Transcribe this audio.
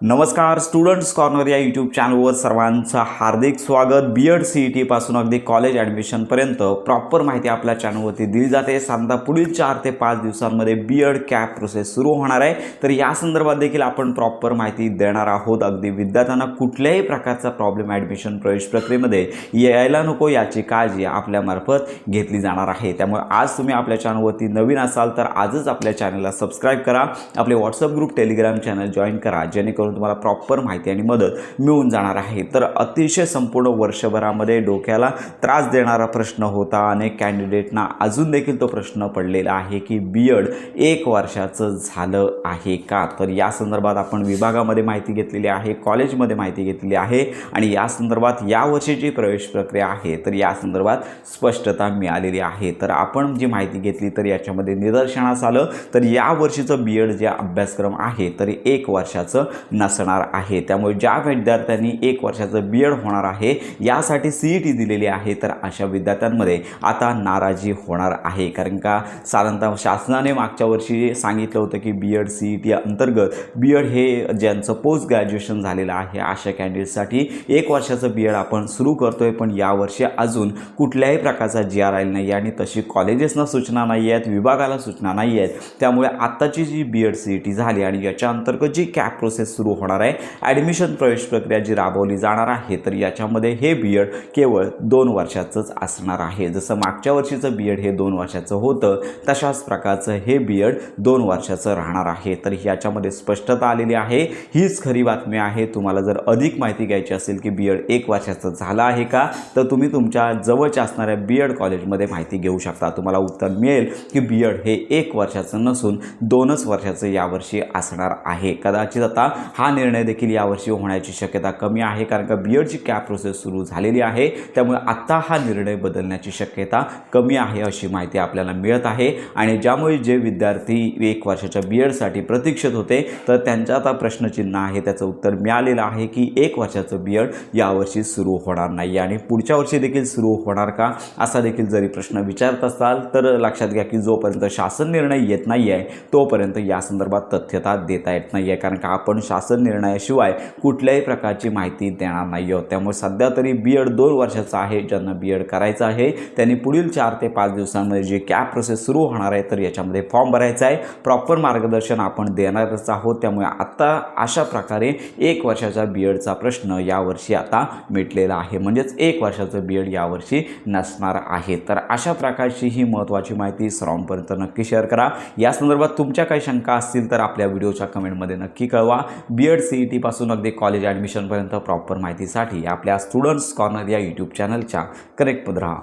नमस्कार students corner या YouTube चॅनलवर सर्वांचं हार्दिक स्वागत। बीएड सीईटी पासून अगदी कॉलेज ॲडमिशनपर्यंत प्रॉपर माहिती आपल्या चॅनलवरती दिली जाते। साधारणतः पुढील 4 ते 5 दिवसांमध्ये बीएड कॅप प्रोसेस सुरू होणार आहे, तर या संदर्भात देखील आपण प्रॉपर माहिती देणार आहोत। अगदी विद्यार्थ्यांना कुठल्याही प्रकारचा प्रॉब्लेम ॲडमिशन प्रवेश प्रक्रियेमध्ये यायला नको याची काळजी आपल्यामार्फत घेतली जाणार आहे। त्यामुळे आज तुम्ही आपल्या चॅनलवरती नवीन असाल तर आजच आपल्या चॅनलला सबस्क्राईब करा, आपले WhatsApp group Telegram channel join करा, जेणेकरून तुम्हाला प्रॉपर माहिती आणि मदत मिळून जाणार आहे। तर अतिशय संपूर्ण वर्षभरामध्ये डोक्याला त्रास देणारा प्रश्न होता, अनेक कॅन्डिडेटना अजून देखील तो प्रश्न पडलेला आहे की बीएड 1 वर्षाचं झालं आहे का। तर या संदर्भात आपण विभागामध्ये माहिती घेतलेली आहे, कॉलेजमध्ये माहिती घेतलेली आहे आणि या संदर्भात या वर्षीची प्रवेश प्रक्रिया आहे तर या संदर्भात स्पष्टता मिळालेली आहे। तर आपण जी माहिती घेतली तर याच्यामध्ये निदर्शनास आलं तर या वर्षीचं बीएड जे अभ्यासक्रम आहे तर 1 वर्षाचं नसणार आहे। त्यामुळे ज्या विद्यार्थ्यांनी 1 वर्षाचं बीएड होणार आहे यासाठी सीईटी दिलेली आहे तर अशा विद्यार्थ्यांमध्ये आता नाराजी होणार आहे, कारण का साधारणतः शासनाने मागच्या वर्षी सांगितलं होतं की बीएड सीईटी अंतर्गत बीएड हे ज्यांचं पोस्ट ग्रॅज्युएशन झालेलं आहे अशा कॅन्डिडेटसाठी 1 वर्षाचं बीएड आपण सुरू करतोय, पण यावर्षी अजून कुठल्याही प्रकारचा जीआर आलेला नाही आणि तशी कॉलेजेसना सूचना नाही आहेत, विभागाला सूचना नाही आहेत। त्यामुळे आत्ताची जी बीएड सीईटी झाली आणि याच्या अंतर्गत जी कॅप प्रोसेस सुरू होणार आहे, ॲडमिशन प्रवेश प्रक्रिया जी राबवली जाणार आहे तर याच्यामध्ये हे बीएड केवळ 2 वर्षाचंच असणार आहे। जसं मागच्या वर्षीचं बीएड हे 2 वर्षाचं होतं तशाच प्रकारचं हे बीएड 2 वर्षाचं राहणार आहे। तर याच्यामध्ये स्पष्टता आलेली आहे, हीच खरी बातमी आहे। तुम्हाला जर अधिक माहिती घ्यायची असेल की बीएड 1 वर्षाचं झालं आहे का तर तुम्ही तुमच्या जवळच्या असणाऱ्या बीएड कॉलेजमध्ये माहिती घेऊ शकता। तुम्हाला उत्तर मिळेल की बीएड हे 1 वर्षाचं नसून 2च वर्षाचं यावर्षी असणार आहे। कदाचित आता हा निर्णय देखील यावर्षी होण्याची शक्यता कमी आहे, कारण का बीएडची कॅप प्रोसेस सुरू झालेली आहे। त्यामुळे आता हा निर्णय बदलण्याची शक्यता कमी आहे अशी माहिती आपल्याला मिळत आहे आणि ज्यामुळे जे विद्यार्थी 1 वर्षाच्या बीएडसाठी प्रतीक्षित होते तर त्यांचं आता प्रश्नचिन्ह आहे, त्याचं उत्तर मिळालेलं आहे की 1 वर्षाचं बीएड यावर्षी सुरू होणार नाही आणि पुढच्या वर्षी देखील सुरू होणार का असा देखील जरी प्रश्न विचारत असाल तर लक्षात घ्या की जोपर्यंत शासन निर्णय येत नाही आहे तोपर्यंत या संदर्भात तथ्यता देता येत नाही आहे, कारण का आपण शासन निर्णयाशिवाय कुठल्याही प्रकारची माहिती देणार नाही आहोत। त्यामुळे सध्या तरी बीएड 2 वर्षाचं आहे, ज्यांना बीएड करायचं आहे त्यांनी पुढील 4 ते 5 दिवसांमध्ये जे कॅप प्रोसेस सुरू होणार आहे तर याच्यामध्ये फॉर्म भरायचा आहे, प्रॉपर मार्गदर्शन आपण देणारच आहोत। त्यामुळे आता अशा प्रकारे 1 वर्षाचा बीएडचा प्रश्न यावर्षी आता मिटलेला आहे, म्हणजेच 1 वर्षाचं बीएड यावर्षी नसणार आहे। तर अशा प्रकारची ही महत्त्वाची माहिती सर्वांपर्यंत नक्की शेअर करा। या संदर्भात तुमच्या काही शंका असतील तर आपल्या व्हिडिओच्या कमेंटमध्ये नक्की कळवा। बीएड सीईटी पासून अगदी कॉलेज ॲडमिशनपर्यंत प्रॉपर माहितीसाठी आपल्या स्टुडंट्स कॉर्नर या यूट्यूब चॅनलच्या कनेक्टमध्ये राहा।